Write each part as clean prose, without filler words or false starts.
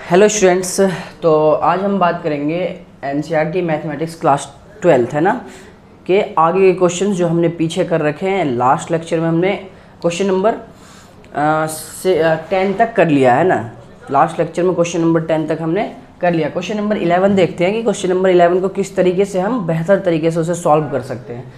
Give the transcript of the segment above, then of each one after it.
Hello students. तो आज हम बात करेंगे एनसीईआरटी मैथमेटिक्स क्लास 12 है ना के आगे के क्वेश्चंस जो हमने पीछे कर रखे हैं। लास्ट लेक्चर में हमने क्वेश्चन नंबर 10 तक कर लिया है ना। लास्ट लेक्चर में क्वेश्चन नंबर 10 तक हमने कर लिया। क्वेश्चन नंबर 11 देखते हैं कि क्वेश्चन नंबर 11 को किस तरीके से हम बेहतर तरीके से उसे सॉल्व कर सकते हैं।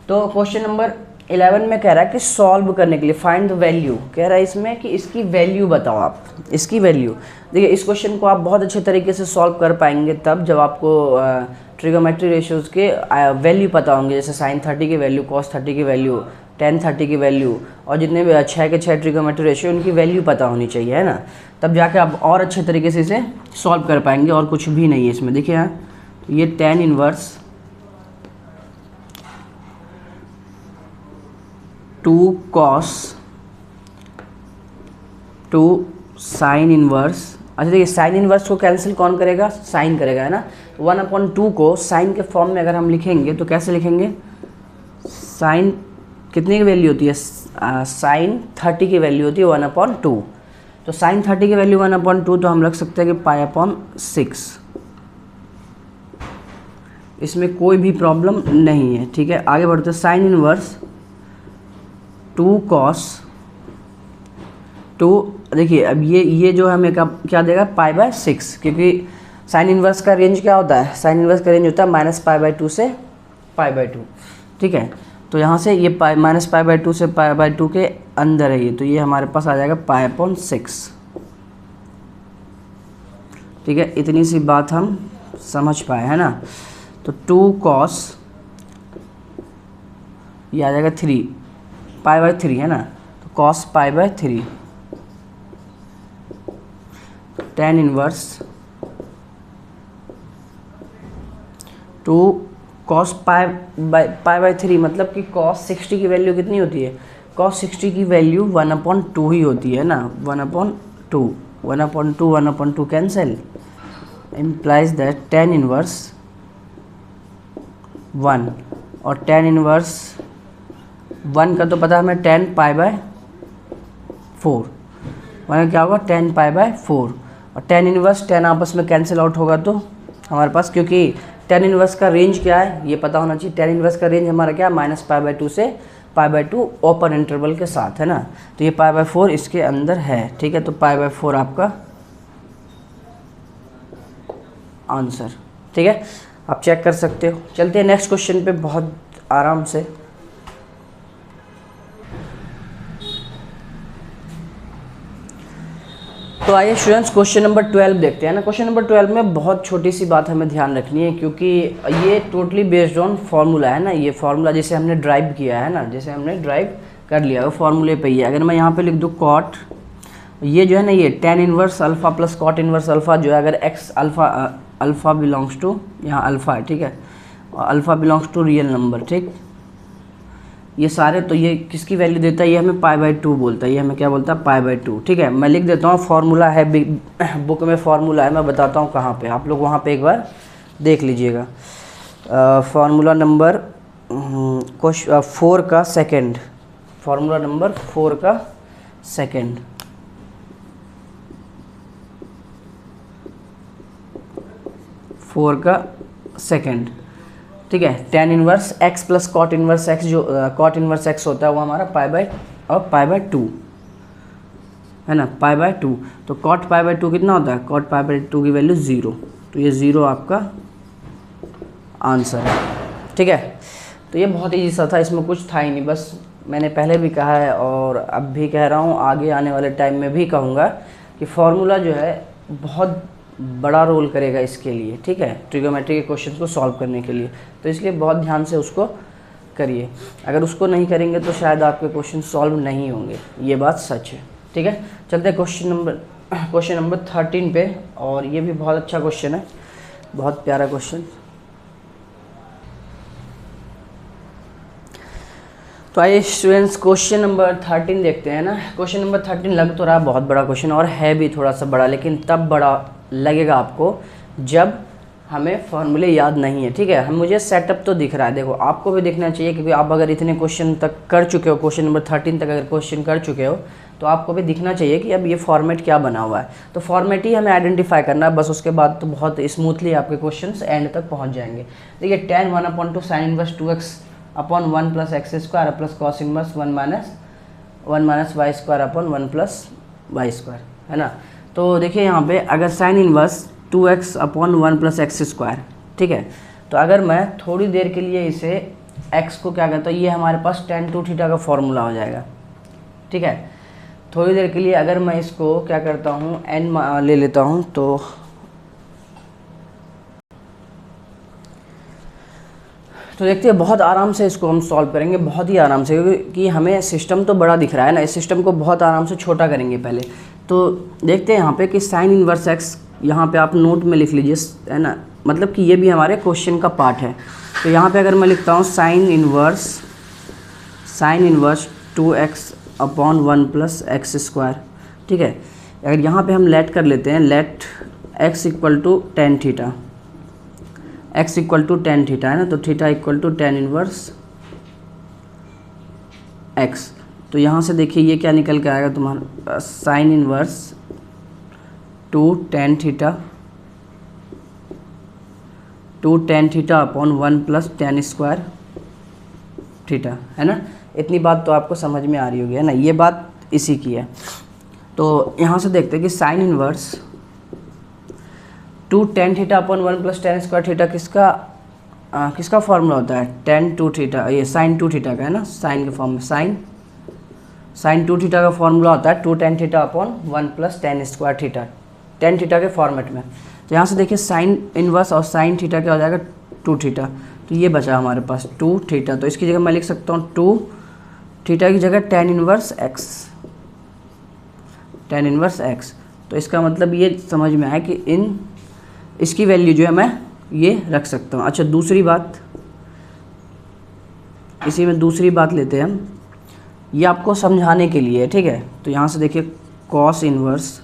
तो क्वेश्चन नंबर 11 में कह रहा है कि सॉल्व करने के लिए फाइंड द वैल्यू, कह रहा है इसमें कि इसकी वैल्यू बताओ आप, इसकी वैल्यू। देखिए इस क्वेश्चन को आप बहुत अच्छे तरीके से सॉल्व कर पाएंगे तब जब आपको ट्रिगोमेट्री रेशियोज़ के वैल्यू पता होंगे, जैसे साइन 30 की वैल्यू, कॉस 30 की वैल्यू, टेन 30 की वैल्यू और जितने भी 6 के 6 ट्रिगोमेट्री रेशियो उनकी वैल्यू पता होनी चाहिए, है ना। तब जाके आप और अच्छे तरीके से इसे सॉल्व कर पाएंगे। और कुछ भी नहीं है इसमें। देखिए यहाँ तो ये tan inverse 2 cos 2 sine inverse. अच्छा देखिए साइन इनवर्स को कैंसिल कौन करेगा? साइन करेगा, है ना। 1/2 को साइन के फॉर्म में अगर हम लिखेंगे तो कैसे लिखेंगे? साइन कितने की वैल्यू होती है? साइन 30 की वैल्यू होती है 1/2। तो साइन 30 की वैल्यू 1/2 तो हम रख सकते हैं कि π/6। इसमें कोई भी प्रॉब्लम नहीं है, ठीक है। आगे बढ़ते हैं। Sine inverse 2 cos 2। देखिए अब ये जो हमें क्या देगा? π/6, क्योंकि साइन इनवर्स का रेंज क्या होता है? साइन इनवर्स का रेंज होता है -π/2 से π/2, ठीक है। तो यहाँ से ये -π/2 से π/2 के अंदर है ये, तो ये हमारे पास आ जाएगा π/6, ठीक है। इतनी सी बात हम समझ पाए, है ना। तो 2 cos ये आ जाएगा 3 π/3, है ना। तो cos π/3 tan इनवर्स 2 cos π/3 मतलब कि cos 60 की वैल्यू कितनी होती है? cos 60 की वैल्यू 1/2 ही होती है ना। 1/2 cancel implies that tan inverse 1 और tan इनवर्स 1 का तो पता हमें tan π/4, मतलब क्या होगा? tan π/4 और tan इनवर्स tan आपस में कैंसिल आउट होगा तो हमारे पास, क्योंकि tan इनवर्स का रेंज क्या है ये पता होना चाहिए। tan इनवर्स का रेंज हमारा क्या है? -π/2 से π/2 ओपन इंटरवल के साथ, है ना। तो ये π/4 इसके अंदर है, ठीक है। तो π/4 आपका आंसर, ठीक है। आप चेक कर सकते हो। चलते हैं नेक्स्ट क्वेश्चन पे बहुत आराम से। तो आइए स्टूडेंट्स क्वेश्चन नंबर 12 देखते हैं ना। क्वेश्चन नंबर 12 में बहुत छोटी सी बात हमें ध्यान रखनी है, क्योंकि ये टोटली बेस्ड ऑन फार्मूला है ना। ये फार्मूला जैसे हमने ड्राइव किया है ना, जैसे हमने ड्राइव कर लिया वो फार्मूले पे ही है। अगर मैं यहाँ पे लिख दूँ कॉट, ये जो है ना ये tan inverse alpha plus cot inverse alpha जो है, अगर एक्स अल्फ़ा बिलोंग्स टू, यहाँ अल्फ़ा है, ठीक है, और alpha belongs to real number, ठीक। ये सारे तो ये किसकी वैल्यू देता है? ये हमें π/2 बोलता है। ये हमें क्या बोलता है? π/2, ठीक है। मैं लिख देता हूँ, फार्मूला है बुक में, फार्मूला है, मैं बताता हूँ कहाँ पे। आप लोग वहाँ पे एक बार देख लीजिएगा। फार्मूला नंबर 4 का सेकंड, फार्मूला नंबर 4 का सेकंड, ठीक है। tan inverse x plus cot inverse x, जो कॉट इनवर्स x होता है वो हमारा π/2 है ना, π/2। तो कॉट π/2 कितना होता है? कॉट π/2 की वैल्यू 0, तो ये 0 आपका आंसर है, ठीक है। तो ये बहुत ईजी सा था, इसमें कुछ था ही नहीं। बस मैंने पहले भी कहा है और अब भी कह रहा हूँ, आगे आने वाले टाइम में भी कहूँगा कि फार्मूला जो है बहुत बड़ा रोल करेगा इसके लिए, ठीक है, ट्रिगोमेट्री के क्वेश्चन को सॉल्व करने के लिए। तो इसलिए बहुत ध्यान से उसको करिए। अगर उसको नहीं करेंगे तो शायद आपके क्वेश्चन सॉल्व नहीं होंगे, ये बात सच है, ठीक है। चलते हैं क्वेश्चन नंबर 13 पे। और ये भी बहुत अच्छा क्वेश्चन है, बहुत प्यारा क्वेश्चन। तो आइए स्टूडेंट्स क्वेश्चन नंबर 13 देखते हैं ना। क्वेश्चन नंबर 13 लग तो रहा बहुत बड़ा क्वेश्चन, और है भी थोड़ा सा बड़ा, लेकिन तब बड़ा लगेगा आपको जब हमें फॉर्मूले याद नहीं है, ठीक है। मुझे सेटअप तो दिख रहा है, देखो आपको भी दिखना चाहिए, क्योंकि आप अगर इतने क्वेश्चन तक कर चुके हो, क्वेश्चन नंबर 13 तक अगर क्वेश्चन कर चुके हो तो आपको भी दिखना चाहिए कि अब ये फॉर्मेट क्या बना हुआ है। तो फॉर्मेट ही हमें आइडेंटिफाई करना है बस, उसके बाद तो बहुत स्मूथली आपके क्वेश्चंस एंड तक पहुंच जाएंगे। देखिए tan 1/2 sin inverse 2x upon 1 plus x square plus cos inverse 1 minus y square upon 1 plus y square, है ना। तो देखिए यहाँ पे अगर sine inverse 2x upon 1 plus x square, ठीक है, तो अगर मैं थोड़ी देर के लिए इसे x को क्या कहता हूँ, ये हमारे पास tan 2 थीटा का फॉर्मूला हो जाएगा, ठीक है। थोड़ी देर के लिए अगर मैं इसको क्या करता हूँ n ले लेता हूँ, तो देखते हैं बहुत आराम से इसको हम सॉल्व करेंगे, बहुत ही आराम से, क्योंकि हमें सिस्टम तो बड़ा दिख रहा है ना, इस सिस्टम को बहुत आराम से छोटा करेंगे पहले। तो देखते हैं यहाँ पे कि साइन इनवर्स एक्स, यहाँ पे आप नोट में लिख लीजिए, है ना, मतलब कि ये भी हमारे क्वेश्चन का पार्ट है। तो यहाँ पे अगर मैं लिखता हूँ sign inverse 2x upon 1 plus x square, ठीक है। अगर यहाँ पे हम लेट कर लेते हैं, let x equal to tan theta, x equal to tan theta, है ना, तो theta equal to tan inverse x। तो यहाँ से देखिए ये क्या निकल के आएगा तुम्हारा, sine inverse 2 tan theta upon 1 plus tan square theta, है ना। इतनी बात तो आपको समझ में आ रही होगी, है ना, ये बात इसी की है। तो यहाँ से देखते हैं कि sine inverse 2 tan theta upon 1 plus tan square theta किसका फॉर्मूला होता है, tan 2 थीटा, ये साइन 2 थीटा का, है ना, साइन के फॉर्म में साइन 2 थीटा का फॉर्मूला होता है 2 tan theta upon 1 plus tan square theta, tan theta के फॉर्मेट में। तो यहाँ से देखिए साइन इनवर्स और साइन थीटा क्या हो जाएगा, 2 थीटा, तो ये बचा हमारे पास 2 थीटा। तो इसकी जगह मैं लिख सकता हूँ 2 थीटा की जगह tan इनवर्स x। तो इसका मतलब ये समझ में आया कि इसकी वैल्यू जो है मैं ये रख सकता हूँ। अच्छा, दूसरी बात, इसी में दूसरी बात लेते हैं हम, ये आपको समझाने के लिए, ठीक है। तो यहाँ से देखिए cos inverse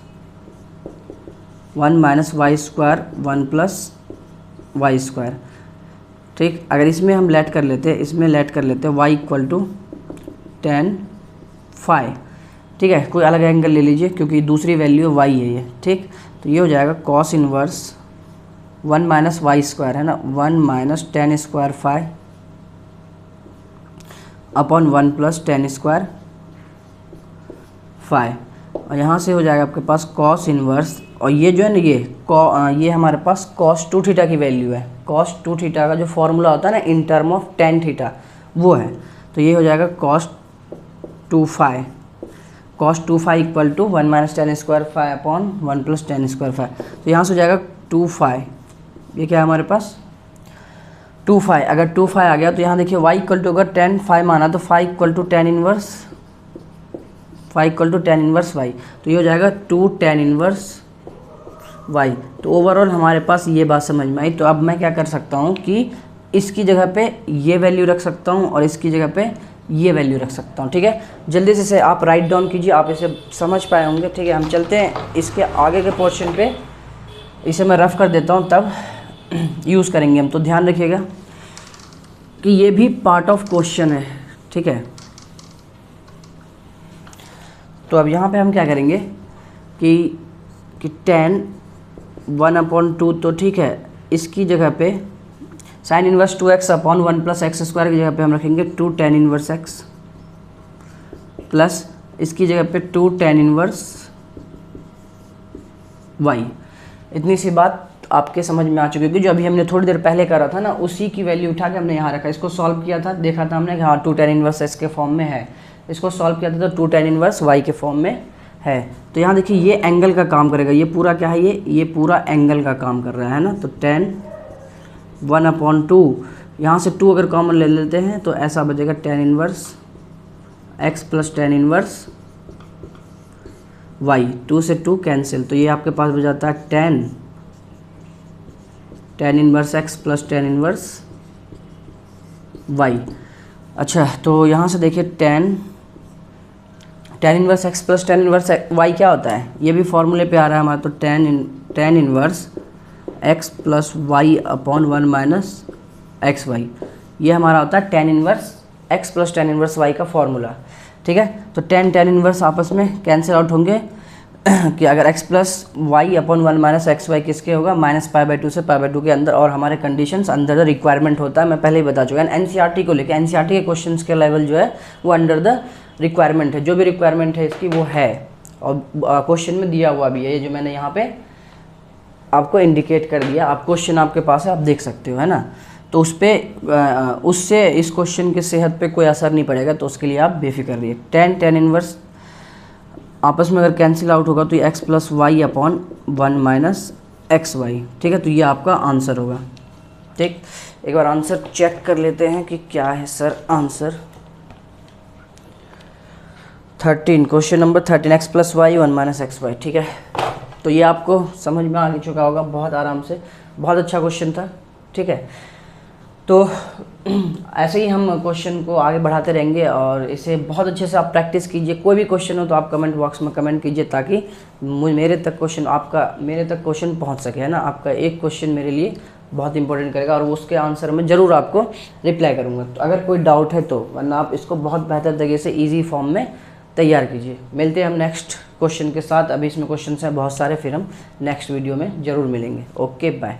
1 minus y square 1 plus y square, ठीक। अगर इसमें हम लेट कर लेते हैं, y equal to tan phi, ठीक है, कोई अलग एंगल ले लीजिए क्योंकि दूसरी वैल्यू y है ये, ठीक। तो ये हो जाएगा cos inverse 1 minus y square, है ना, 1 minus tan square phi upon 1 plus tan square phi. और यहाँ से हो जाएगा आपके पास कॉस इनवर्स, और ये जो है ना ये हमारे पास cos 2 थीटा की वैल्यू है। cos 2 थीटा का जो फॉर्मूला होता है ना in term of tan theta, वो है। तो ये हो जाएगा cos 2 phi equal to 1 minus tan square phi upon 1 plus tan square phi. तो यहाँ से हो जाएगा 2 फाई, ये क्या है हमारे पास 2 फाई। अगर 2 फाई आ गया तो यहाँ देखिए y इक्वल टू, अगर tan फाई माना तो phi equal to tan inverse y। तो ये हो जाएगा 2 tan इनवर्स y। तो ओवरऑल हमारे पास ये बात समझ में आई। तो अब मैं क्या कर सकता हूँ कि इसकी जगह पे ये वैल्यू रख सकता हूँ और इसकी जगह पे ये वैल्यू रख सकता हूँ, ठीक है। जल्दी से इसे आप राइट डाउन कीजिए, आप इसे समझ पाए होंगे, ठीक है। हम चलते हैं इसके आगे के पोर्शन पे, इसे मैं रफ़ कर देता हूँ तब यूज़ करेंगे हम। तो ध्यान रखिएगा कि ये भी पार्ट ऑफ क्वेश्चन है, ठीक है। तो अब यहाँ पे हम क्या करेंगे कि tan 1/2, तो ठीक है, इसकी जगह पे sign inverse 2x upon 1 plus x square की जगह पे हम रखेंगे 2 tan इनवर्स x प्लस इसकी जगह पे 2 tan इनवर्स y। इतनी सी बात आपके समझ में आ चुकी होगी। जो अभी हमने थोड़ी देर पहले करा था ना, उसी की वैल्यू उठा के हमने यहाँ रखा, इसको सॉल्व किया था, देखा था हमने कि हाँ 2 tan इनवर्स x के फॉर्म में है, इसको सॉल्व किया था तो 2 tan इनवर्स y के फॉर्म में है। तो यहाँ देखिए ये एंगल का काम करेगा, ये पूरा क्या है, ये पूरा एंगल का काम कर रहा है ना। तो tan 1/2, यहाँ से 2 अगर कॉमन ले लेते हैं तो ऐसा बचेगा tan inverse x plus tan inverse y, 2 से 2 कैंसिल, तो ये आपके पास बच जाता है tan inverse x plus tan inverse y। अच्छा, तो यहाँ से देखिए tan inverse x plus tan inverse y क्या होता है, ये भी फॉर्मूले पे आ रहा है हमारा। तो tan inverse x plus y upon 1 minus x y, ये हमारा होता है tan inverse x plus tan inverse y का फॉर्मूला। ठीक है। तो tan tan इनवर्स आपस में कैंसिल आउट होंगे कि अगर x plus y upon 1 minus x y किसके होगा, माइनस π/2 से π/2 के अंदर, और हमारे कंडीशंस अंडर द रिक्वायरमेंट होता है, मैं पहले ही बता चुका है। एनसीईआरटी को लेकर एनसीईआरटी के क्वेश्चंस के लेवल जो है वो अंडर द रिक्वायरमेंट है, जो भी रिक्वायरमेंट है इसकी वो है, और क्वेश्चन में दिया हुआ भी है, ये जो मैंने यहाँ पे आपको इंडिकेट कर दिया। आप क्वेश्चन आपके पास है, आप देख सकते हो, है ना। तो उस पर उससे इस क्वेश्चन के सेहत पे कोई असर नहीं पड़ेगा, तो उसके लिए आप बेफिक्र रहिए। tan tan इनवर्स आपस में अगर कैंसिल आउट होगा तो ये x plus y upon 1 minus x y, ठीक है। तो ये आपका आंसर होगा, ठीक। एक बार आंसर चेक कर लेते हैं कि क्या है sir answer. 13, question number 13, x plus y 1 minus x y, ठीक है। तो ये आपको समझ में आ चुका होगा बहुत आराम से, बहुत अच्छा क्वेश्चन था, ठीक है। तो ऐसे ही हम क्वेश्चन को आगे बढ़ाते रहेंगे, और इसे बहुत अच्छे से आप प्रैक्टिस कीजिए। कोई भी क्वेश्चन हो तो आप कमेंट बॉक्स में कमेंट कीजिए, ताकि मेरे तक क्वेश्चन पहुंच सके, है ना। आपका एक क्वेश्चन मेरे लिए बहुत इंपॉर्टेंट करेगा, और उसके आंसर में ज़रूर आपको रिप्लाई करूँगा। तो अगर कोई डाउट है तो, वरना आप इसको बहुत बेहतर तरीके से ईजी फॉर्म में तैयार कीजिए। मिलते हैं हम नेक्स्ट क्वेश्चन के साथ। अभी इसमें क्वेश्चन हैं बहुत सारे, फिर हम नेक्स्ट वीडियो में ज़रूर मिलेंगे। Okay, bye.